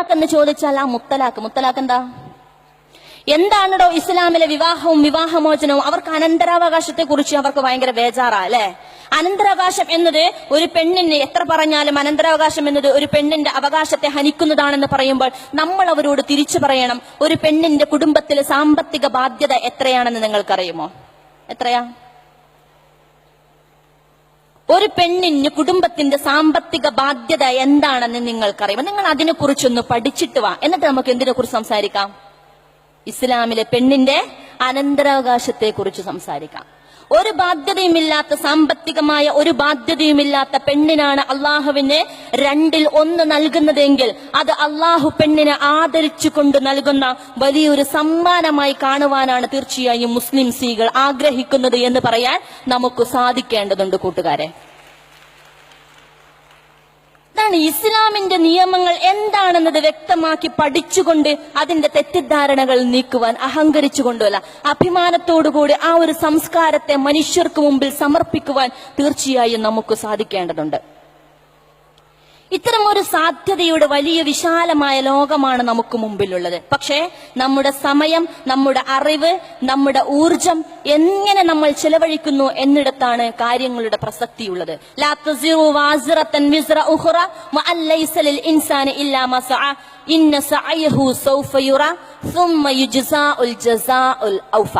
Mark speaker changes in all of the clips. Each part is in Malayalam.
Speaker 1: മുത്തലാഖ് എന്ന് ചോദിച്ചാൽ ആ മുത്തലാഖ് എന്താണോ ഇസ്ലാമിലെ വിവാഹവും വിവാഹമോചനവും? അവർക്ക് അനന്തരാവകാശത്തെ കുറിച്ച് അവർക്ക് ഭയങ്കര ബേജാറാ അല്ലെ. അനന്തരാവകാശം എന്നത് ഒരു പെണ്ണിന് എത്ര പറഞ്ഞാലും അനന്തരാവകാശം എന്നത് ഒരു പെണ്ണിന്റെ അവകാശത്തെ ഹനിക്കുന്നതാണെന്ന് പറയുമ്പോൾ നമ്മൾ അവരോട് തിരിച്ചു പറയണം, ഒരു പെണ്ണിന്റെ കുടുംബത്തിലെ സാമ്പത്തിക ബാധ്യത എത്രയാണെന്ന് നിങ്ങൾക്കറിയുമോ? എത്രയാ? ഒരു പെണ്ണിന് കുടുംബത്തിന്റെ സാമ്പത്തിക ബാധ്യത എന്താണെന്ന് നിങ്ങൾക്കറിയുമോ? നിങ്ങൾ അതിനെക്കുറിച്ചൊന്ന് പഠിച്ചിട്ട് വാ, എന്നിട്ട് നമുക്ക് എന്തിനെ കുറിച്ച് സംസാരിക്കാം? ഇസ്ലാമിലെ പെണ്ണിന്റെ അനന്തരാവകാശത്തെ കുറിച്ച് സംസാരിക്കാം. ഒരു ബാധ്യതയുമില്ലാത്ത, സാമ്പത്തികമായ ഒരു ബാധ്യതയുമില്ലാത്ത പെണ്ണിനാണ് അള്ളാഹുവിന് 1/2 നൽകുന്നതെങ്കിൽ അത് അള്ളാഹു പെണ്ണിനെ ആദരിച്ചുകൊണ്ട് നൽകുന്ന വലിയൊരു സമ്മാനമായി കാണുവാനാണ് തീർച്ചയായും മുസ്ലിം സ്ത്രീകൾ ആഗ്രഹിക്കുന്നത് എന്ന് പറയാൻ നമുക്ക് സാധിക്കേണ്ടതുണ്ട് കൂട്ടുകാരെ. അതാണ് ഇസ്ലാമിന്റെ നിയമങ്ങൾ എന്താണെന്നത് വ്യക്തമാക്കി പഠിച്ചുകൊണ്ട് അതിന്റെ തെറ്റിദ്ധാരണകൾ നീക്കുവാൻ, അഹങ്കരിച്ചുകൊണ്ടല്ല അഭിമാനത്തോടുകൂടി ആ ഒരു സംസ്കാരത്തെ മനുഷ്യർക്ക് മുമ്പിൽ സമർപ്പിക്കുവാൻ തീർച്ചയായും നമുക്ക് സാധിക്കേണ്ടതുണ്ട്. ഇത്തരം ഒരു സാധ്യതയുടെ വലിയ വിശാലമായ ലോകമാണ് നമുക്ക് മുമ്പിലുള്ളത്. പക്ഷേ നമ്മുടെ സമയം, നമ്മുടെ അറിവ്, നമ്മുടെ ഊർജം എങ്ങനെ നമ്മൾ ചെലവഴിക്കുന്നു എന്നിടത്താണ് കാര്യങ്ങളുടെ പ്രസക്തിയുള്ളത്. ലാ തസിറു വാസിറതൻ വിസ്റ ഉഖറ വഅൻ ലൈസ ലിൽ ഇൻസാനി ഇല്ലാ മാ സഅ ഇന്ന സഅയഹു സൗഫ യുറ സുമ്മ യുജ്സാഉൽ ജസാഉൽ ഔഫ.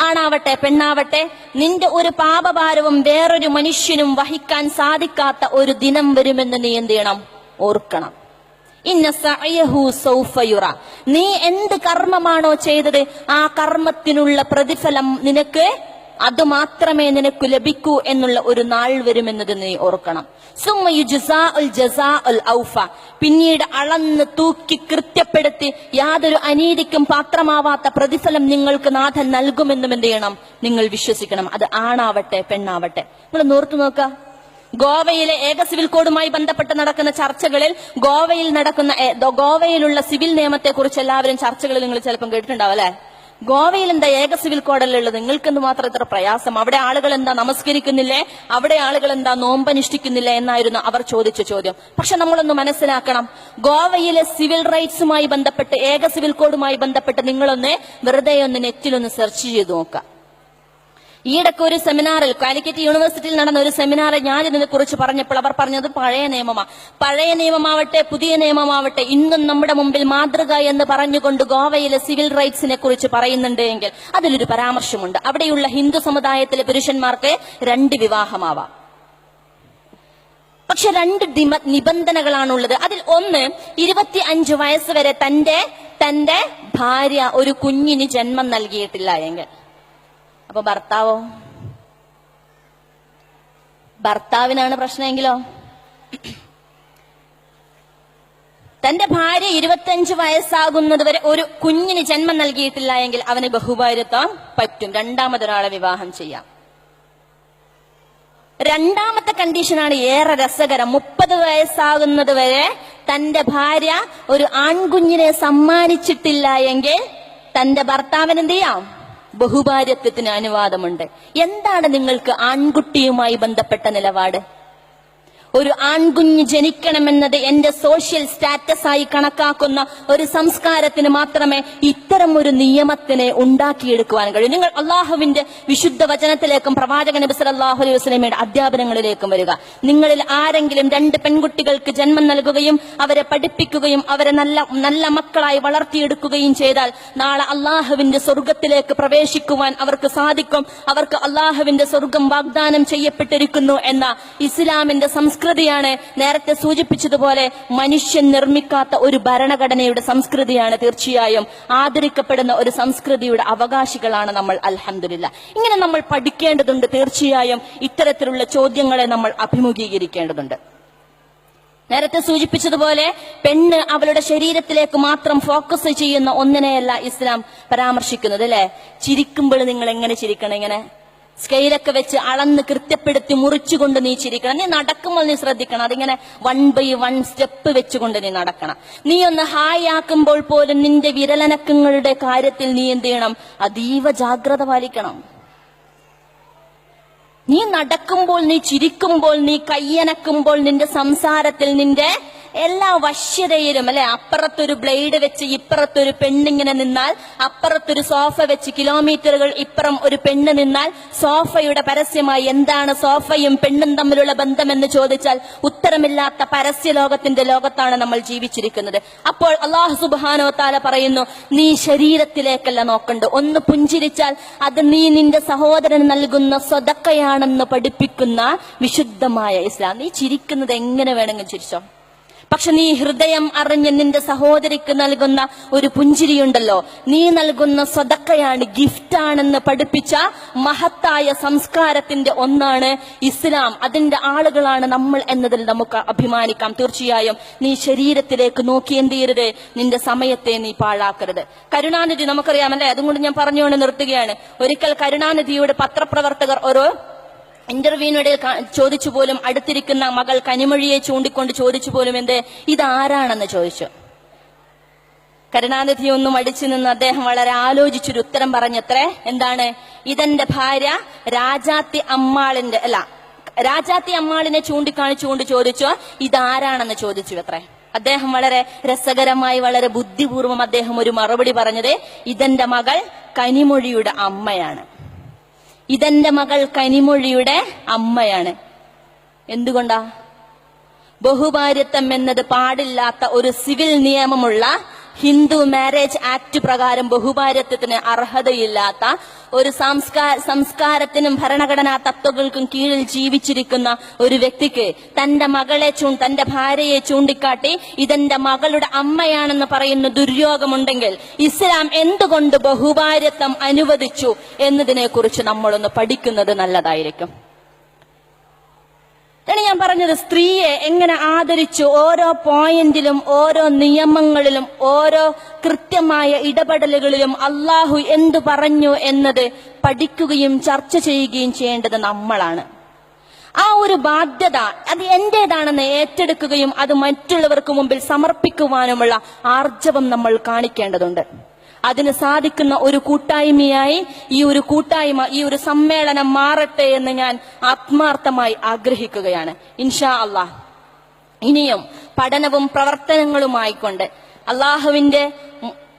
Speaker 1: ആണാവട്ടെ പെണ്ണാവട്ടെ, നിന്റെ ഒരു പാപഭാരവും വേറൊരു മനുഷ്യനും വഹിക്കാൻ സാധിക്കാത്ത ഒരു ദിനം വരുമെന്ന് നീ എന്ത് ചെയ്യണം? ഓർക്കണം. ഇന്ന സഅയഹു സൗഫ യുറ. നീ എന്ത് കർമ്മമാണോ ചെയ്തത് ആ കർമ്മത്തിനുള്ള പ്രതിഫലം നിനക്ക് അതുമാത്രമേ നിനക്ക് ലഭിക്കൂ എന്നുള്ള ഒരു നാൾ വരുമെന്നത് നീ ഓർക്കണം. സുമ്മ യുജ്സാഉൽ ജസാഉൽ ഔഫ. പിന്നീട് അളന്ന് തൂക്കി കൃത്യപ്പെടുത്തി യാതൊരു അനീതിക്കും പാത്രമാവാത്ത പ്രതിഫലം നിങ്ങൾക്ക് നാഥൻ നൽകുമെന്നും എന്ത് ചെയ്യണം? നിങ്ങൾ വിശ്വസിക്കണം. അത് ആണാവട്ടെ പെണ്ണാവട്ടെ. നിങ്ങൾ നോർത്തു നോക്ക, ഗോവയിലെ ഏക സിവിൽ കോഡുമായി ബന്ധപ്പെട്ട് നടക്കുന്ന ചർച്ചകളിൽ ഗോവയിലുള്ള സിവിൽ നിയമത്തെ കുറിച്ച് എല്ലാവരും ചർച്ചകളിൽ നിങ്ങൾ ചിലപ്പം കേട്ടിട്ടുണ്ടാവും അല്ലെ. ഗോവയിൽ എന്താ ഏക സിവിൽ കോഡല്ലേ ഉള്ളത്? നിങ്ങൾക്കെന്ത് മാത്രം ഇത്ര പ്രയാസം? അവിടെ ആളുകൾ എന്താ നമസ്കരിക്കുന്നില്ലേ? അവിടെ ആളുകൾ എന്താ നോമ്പനുഷ്ഠിക്കുന്നില്ലേ എന്നായിരുന്നു അവർ ചോദിച്ച ചോദ്യം. പക്ഷെ നമ്മളൊന്ന് മനസ്സിലാക്കണം, ഗോവയിലെ സിവിൽ റൈറ്റ്സുമായി ബന്ധപ്പെട്ട്, ഏക സിവിൽ കോഡുമായി ബന്ധപ്പെട്ട് നിങ്ങളൊന്ന് വെറുതെ ഒന്ന് നെറ്റിലൊന്ന് സെർച്ച് ചെയ്ത് നോക്കാം. ഈയിടയ്ക്ക് ഒരു സെമിനാറിൽ, കാലിക്കറ്റ് യൂണിവേഴ്സിറ്റിയിൽ നടന്ന ഒരു സെമിനാറിൽ ഞാൻ ഇതിനെ കുറിച്ച് പറഞ്ഞപ്പോൾ അവർ പറഞ്ഞത് പഴയ നിയമമാണ്. പഴയ നിയമമാവട്ടെ പുതിയ നിയമമാവട്ടെ ഇന്നും നമ്മുടെ മുമ്പിൽ മാതൃക എന്ന് പറഞ്ഞുകൊണ്ട് ഗോവയിലെ സിവിൽ റൈറ്റ്സിനെ കുറിച്ച് പറയുന്നുണ്ട് എങ്കിൽ അതിലൊരു പരാമർശമുണ്ട്. അവിടെയുള്ള ഹിന്ദു സമുദായത്തിലെ പുരുഷന്മാർക്ക് 2 വിവാഹമാവാം. പക്ഷെ 2 നിബന്ധനകളാണുള്ളത്. അതിൽ ഒന്ന്, 25 വയസ്സ് വരെ തന്റെ ഭാര്യ ഒരു കുഞ്ഞിന് ജന്മം നൽകിയിട്ടില്ല എങ്കിൽ. അപ്പൊ ഭർത്താവിനാണ് പ്രശ്നമെങ്കിലോ? തന്റെ ഭാര്യ 25 വയസ്സാകുന്നത് വരെ ഒരു കുഞ്ഞിന് ജന്മം നൽകിയിട്ടില്ല എങ്കിൽ അവന് ബഹുഭാര്യത്വം പറ്റും, രണ്ടാമതൊരാളെ വിവാഹം ചെയ്യാം. രണ്ടാമത്തെ കണ്ടീഷനാണ് ഏറെ രസകരം. 30 വയസ്സാകുന്നത് വരെ തന്റെ ഭാര്യ ഒരു ആൺകുഞ്ഞിനെ സമ്മാനിച്ചിട്ടില്ല എങ്കിൽ തന്റെ ഭർത്താവിന് എന്ത് ചെയ്യാം? ബഹുഭാര്യത്വത്തിന് അനുവാദമുണ്ട്. എന്താണ് നിങ്ങൾക്ക് ആൺകുട്ടിയുമായി ബന്ധപ്പെട്ട നിലപാട്? ഒരു ആൺകുഞ്ഞ് ജനിക്കണമെന്നത് എന്റെ സോഷ്യൽ സ്റ്റാറ്റസ് ആയി കണക്കാക്കുന്ന ഒരു സംസ്കാരത്തിന് മാത്രമേ ഇത്തരം ഒരു നിയമത്തിനെ ഉണ്ടാക്കിയെടുക്കുവാൻ കഴിയൂ. നിങ്ങൾ അള്ളാഹുവിന്റെ വിശുദ്ധ വചനത്തിലേക്കും പ്രവാചക നബി സല്ലല്ലാഹു അലൈഹി വസല്ലമയുടെ അധ്യാപനങ്ങളിലേക്കും വരിക. നിങ്ങളിൽ ആരെങ്കിലും 2 പെൺകുട്ടികൾക്ക് ജന്മം നൽകുകയും അവരെ പഠിപ്പിക്കുകയും അവരെ നല്ല മക്കളായി വളർത്തിയെടുക്കുകയും ചെയ്താൽ നാളെ അള്ളാഹുവിന്റെ സ്വർഗത്തിലേക്ക് പ്രവേശിക്കുവാൻ അവർക്ക് സാധിക്കും. അവർക്ക് അള്ളാഹുവിന്റെ സ്വർഗം വാഗ്ദാനം ചെയ്യപ്പെട്ടിരിക്കുന്നു എന്ന ഇസ്ലാമിന്റെ സംസ്കൃതിയാണ്, നേരത്തെ സൂചിപ്പിച്ചതുപോലെ മനുഷ്യൻ നിർമ്മിക്കാത്ത ഒരു ഭരണഘടനയുടെ സംസ്കൃതിയാണ് തീർച്ചയായും ആദരിക്കപ്പെടുന്ന ഒരു സംസ്കൃതിയുടെ അവകാശികളാണ് നമ്മൾ. അൽഹംദുലില്ലാ. ഇങ്ങനെ നമ്മൾ പഠിക്കേണ്ടതുണ്ട്. തീർച്ചയായും ഇത്തരത്തിലുള്ള ചോദ്യങ്ങളെ നമ്മൾ അഭിമുഖീകരിക്കേണ്ടതുണ്ട്. നേരത്തെ സൂചിപ്പിച്ചതുപോലെ പെണ്ണ് അവളുടെ ശരീരത്തിലേക്ക് മാത്രം ഫോക്കസ് ചെയ്യുന്ന ഒന്നിനെയല്ല ഇസ്ലാം പരാമർശിക്കുന്നത് അല്ലെ. ചിരിക്കുമ്പോൾ നിങ്ങൾ എങ്ങനെ ചിരിക്കണം? ഇങ്ങനെ സ്കെയിലൊക്കെ വെച്ച് അളന്ന് കൃത്യപ്പെടുത്തി മുറിച്ചുകൊണ്ട് നീ ചിരിക്കണം. നീ നടക്കുമ്പോൾ നീ ശ്രദ്ധിക്കണം, അതിങ്ങനെ 1 by 1 സ്റ്റെപ്പ് വെച്ചുകൊണ്ട് നീ നടക്കണം. നീ ഒന്ന് ഹായ് ആക്കുമ്പോൾ പോലും നിന്റെ വിരലനക്കങ്ങളുടെ കാര്യത്തിൽ നീ എന്ത് ചെയ്യണം? അതീവ ജാഗ്രത പാലിക്കണം. നീ നടക്കുമ്പോൾ, നീ ചിരിക്കുമ്പോൾ, നീ കയ്യനക്കുമ്പോൾ നിന്റെ സംസാരത്തിൽ എല്ലാ വശ്യതയിലും അല്ലെ, അപ്പുറത്തൊരു ബ്ലേഡ് വെച്ച് ഇപ്പുറത്തൊരു പെണ്ണിങ്ങനെ നിന്നാൽ, അപ്പുറത്തൊരു സോഫ വെച്ച് കിലോമീറ്ററുകൾ ഇപ്പുറം ഒരു പെണ്ണ് നിന്നാൽ, സോഫയുടെ പരസ്യമായി എന്താണ് സോഫയും പെണ്ണും തമ്മിലുള്ള ബന്ധമെന്ന് ചോദിച്ചാൽ ഉത്തരമില്ലാത്ത പരസ്യ ലോകത്തിന്റെ ലോകത്താണ് നമ്മൾ ജീവിച്ചിരിക്കുന്നത്. അപ്പോൾ അല്ലാഹു സുബ്ഹാനഹു വ തആല പറയുന്നു, നീ ശരീരത്തിലേക്കല്ല നോക്കണ്ട, ഒന്ന് പുഞ്ചിരിച്ചാൽ അത് നീ നിന്റെ സഹോദരന് നൽകുന്ന സ്വതക്കയാണെന്ന് പഠിപ്പിക്കുന്ന വിശുദ്ധമായ ഇസ്ലാം. നീ ചിരിക്കുന്നത് എങ്ങനെ വേണമെങ്കിലും ചിരിച്ചോ, പക്ഷെ നീ ഹൃദയം അറിഞ്ഞ് നിന്റെ സഹോദരിക്ക് നൽകുന്ന ഒരു പുഞ്ചിരിയുണ്ടല്ലോ, നീ നൽകുന്ന സ്വതക്കയാണ്, ഗിഫ്റ്റാണെന്ന് പഠിപ്പിച്ച മഹത്തായ സംസ്കാരത്തിന്റെ ഒന്നാണ് ഇസ്ലാം. അതിന്റെ ആളുകളാണ് നമ്മൾ എന്നതിൽ നമുക്ക് അഭിമാനിക്കാം. തീർച്ചയായും നീ ശരീരത്തിലേക്ക് നോക്കി എന്ത് ചെയ്യരുത്, നിന്റെ സമയത്തെ നീ പാഴാക്കരുത്. കരുണാനിധി നമുക്കറിയാമല്ലേ, അതുകൊണ്ട് ഞാൻ പറഞ്ഞുകൊണ്ട് നിർത്തുകയാണ്. ഒരിക്കൽ കരുണാനിധിയുടെ പത്രപ്രവർത്തകർ ഒരു ഇന്റർവ്യൂവിനിടയിൽ ചോദിച്ചു പോലും, അടുത്തിരിക്കുന്ന മകൾ കനിമൊഴിയെ ചൂണ്ടിക്കൊണ്ട് ചോദിച്ചു പോലും, എന്ത് ഇതാരാണെന്ന് ചോദിച്ചു. കരുണാനിധി ഒന്നും അടിച്ചു നിന്ന് അദ്ദേഹം വളരെ ആലോചിച്ചൊരു ഉത്തരം പറഞ്ഞത്രേ, എന്താണ്, ഇതെന്റെ ഭാര്യ രാജാത്തി അമ്മാളിനെ ചൂണ്ടിക്കാണിച്ചുകൊണ്ട് ചോദിച്ചു, ഇതാരാണെന്ന് ചോദിച്ചു അത്രേ. അദ്ദേഹം വളരെ രസകരമായി വളരെ ബുദ്ധിപൂർവ്വം അദ്ദേഹം ഒരു മറുപടി പറഞ്ഞത്, ഇതെന്റെ മകൾ കനിമൊഴിയുടെ അമ്മയാണ്. ഇതെന്റെ മകൾ കനിമൊഴിയുടെ അമ്മയാണ്. എന്തുകൊണ്ടാ? ബഹുഭാര്യത്വം എന്നത് പാടില്ലാത്ത ഒരു സിവിൽ നിയമമുള്ള ഹിന്ദു മാരേജ് ആക്ട് പ്രകാരം ബഹുഭാര്യത്വത്തിന് അർഹതയില്ലാത്ത ഒരു സംസ്കാരത്തിനും ഭരണഘടനാ തത്വങ്ങൾക്കും കീഴിൽ ജീവിച്ചിരിക്കുന്ന ഒരു വ്യക്തിക്ക് തന്റെ ഭാര്യയെ ചൂണ്ടിക്കാട്ടി ഇതെന്റെ മകളുടെ അമ്മയാണെന്ന് പറയുന്ന ദുര്യോഗമുണ്ടെങ്കിൽ ഇസ്ലാം എന്തുകൊണ്ട് ബഹുഭാര്യത്വം അനുവദിച്ചു എന്നതിനെ കുറിച്ച് നമ്മളൊന്ന് പഠിക്കുന്നത് നല്ലതായിരിക്കും. ഞാൻ പറഞ്ഞത്, സ്ത്രീയെ എങ്ങനെ ആദരിച്ചു, ഓരോ പോയിന്റിലും ഓരോ നിയമങ്ങളിലും ഓരോ കൃത്യമായ ഇടപെടലുകളിലും അള്ളാഹു എന്തു പറഞ്ഞു എന്നത് പഠിക്കുകയും ചർച്ച ചെയ്യുകയും ചെയ്യേണ്ടത് നമ്മളാണ്. ആ ഒരു ബാധ്യത അത് എന്റേതാണെന്ന് ഏറ്റെടുക്കുകയും അത് മറ്റുള്ളവർക്ക് മുമ്പിൽ സമർപ്പിക്കുവാനുമുള്ള ആർജവം നമ്മൾ കാണിക്കേണ്ടതുണ്ട്. അതിന് സാധിക്കുന്ന ഒരു കൂട്ടായ്മയായി ഈ ഒരു സമ്മേളനം മാറട്ടെ എന്ന് ഞാൻ ആത്മാർത്ഥമായി ആഗ്രഹിക്കുകയാണ്. ഇൻഷാ അല്ലാഹ് ഇനിയും പഠനവും പ്രവർത്തനങ്ങളുമായിക്കൊണ്ട്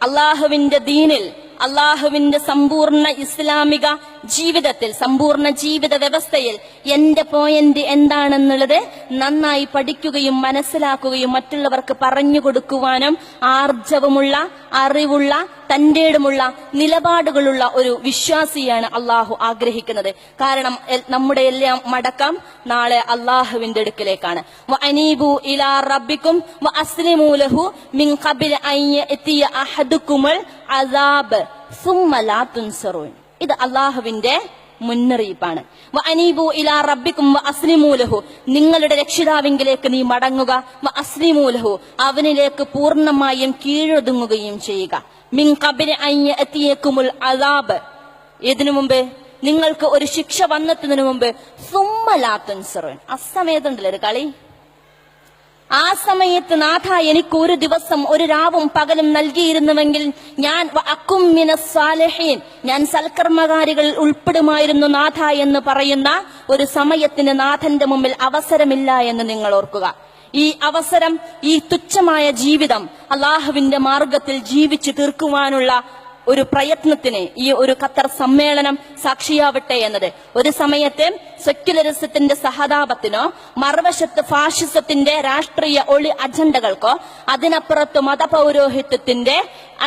Speaker 1: അള്ളാഹുവിന്റെ ദീനിൽ, അള്ളാഹുവിന്റെ സമ്പൂർണ്ണ ഇസ്ലാമിക ജീവിതത്തിൽ, സമ്പൂർണ്ണ ജീവിത വ്യവസ്ഥയിൽ എന്റെ പോയിന്റ് എന്താണെന്നുള്ളത് നന്നായി പഠിക്കുകയും മനസ്സിലാക്കുകയും മറ്റുള്ളവർക്ക് പറഞ്ഞു കൊടുക്കുവാനും ആർജവമുള്ള, അറിവുള്ള, തന്റേടുമുള്ള നിലപാടുകളുള്ള ഒരു വിശ്വാസിയാണ് അള്ളാഹു ആഗ്രഹിക്കുന്നത്. കാരണം നമ്മുടെ എല്ലാം മടക്കം നാളെ അള്ളാഹുവിന്റെ അടുക്കിലേക്കാണ്. വഅനീബു ഇലാ റബ്ബിക്കും വഅസ്ലിമൂ ലഹു മിൻ ഖബ്ല അൻ യഅതിയ അഹദുകുമുൽ അസാബ് സുമ്മ ലാ തുൻസറൂൻ. ഇത് അള്ളാഹുവിന്റെ മുന്നറിയിപ്പാണ്. വഅനീബു ഇലാ റബ്ബിക്കും വഅസ്ലിമൂ ലഹു, നിങ്ങളുടെ രക്ഷിതാവിങ്കിലേക്ക് നീ മടങ്ങുക. വഅസ്ലിമൂ ലഹു, അവനിലേക്ക് പൂർണ്ണമായും കീഴൊതുങ്ങുകയും ചെയ്യുക. മിൻ ഖബ്ല അൻ യഅതിയകുമുൽ അസാബ്, ഇതിനു മുമ്പ് നിങ്ങൾക്ക് ഒരു ശിക്ഷ വന്നെത്തുന്നതിന് മുമ്പ് സുമ്മ ലാ തുൻസറൂൻ. അസമയത്തുണ്ടല്ലോ ഒരു കളി. ആ സമയത്ത് നാഥ എനിക്ക് ഒരു ദിവസം ഒരു രാവും പകലും നൽകിയിരുന്നുവെങ്കിൽ ഞാൻ അക്കും മിനസ് സാലിഹീൻ, ഞാൻ സൽക്കർമ്മകാരികൾ ഉൾപ്പെടുമായിരുന്നു നാഥ എന്ന് പറയുന്ന ഒരു സമയത്തിന് നാഥന്റെ മുമ്പിൽ അവസരമില്ല എന്ന് നിങ്ങൾ ഓർക്കുക. ഈ അവസരം, ഈ തുച്ഛമായ ജീവിതം അള്ളാഹുവിന്റെ മാർഗത്തിൽ ജീവിച്ചു തീർക്കുവാനുള്ള ഒരു പ്രയത്നത്തിന് ഈ ഒരു ഖത്തർ സമ്മേളനം സാക്ഷിയാവട്ടെ എന്നത്. ഒരു സമയത്ത് സെക്യുലറിസത്തിന്റെ സഹതാപത്തിനോ മറുവശത്ത് ഫാഷിസത്തിന്റെ രാഷ്ട്രീയ ഒളി അജണ്ടകൾക്കോ അതിനപ്പുറത്ത് മതപൗരോഹിത്യത്തിന്റെ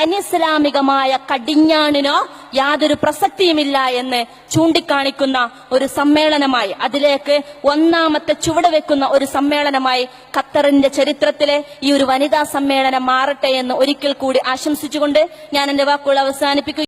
Speaker 1: അനിസ്ലാമികമായ കടിഞ്ഞാണിനോ യാതൊരു പ്രസക്തിയുമില്ല എന്ന് ചൂണ്ടിക്കാണിക്കുന്ന ഒരു സമ്മേളനമായി, അതിലേക്ക് ഒന്നാമത്തെ ചുവട് വെക്കുന്ന ഒരു സമ്മേളനമായി ഖത്തറിന്റെ ചരിത്രത്തിലെ ഈ ഒരു വനിതാ സമ്മേളനം മാറട്ടെ എന്ന് ഒരിക്കൽ കൂടി ആശംസിച്ചുകൊണ്ട് ഞാൻ എന്റെ വാക്കുകൾ അവസാനിപ്പിക്കുകയാണ്.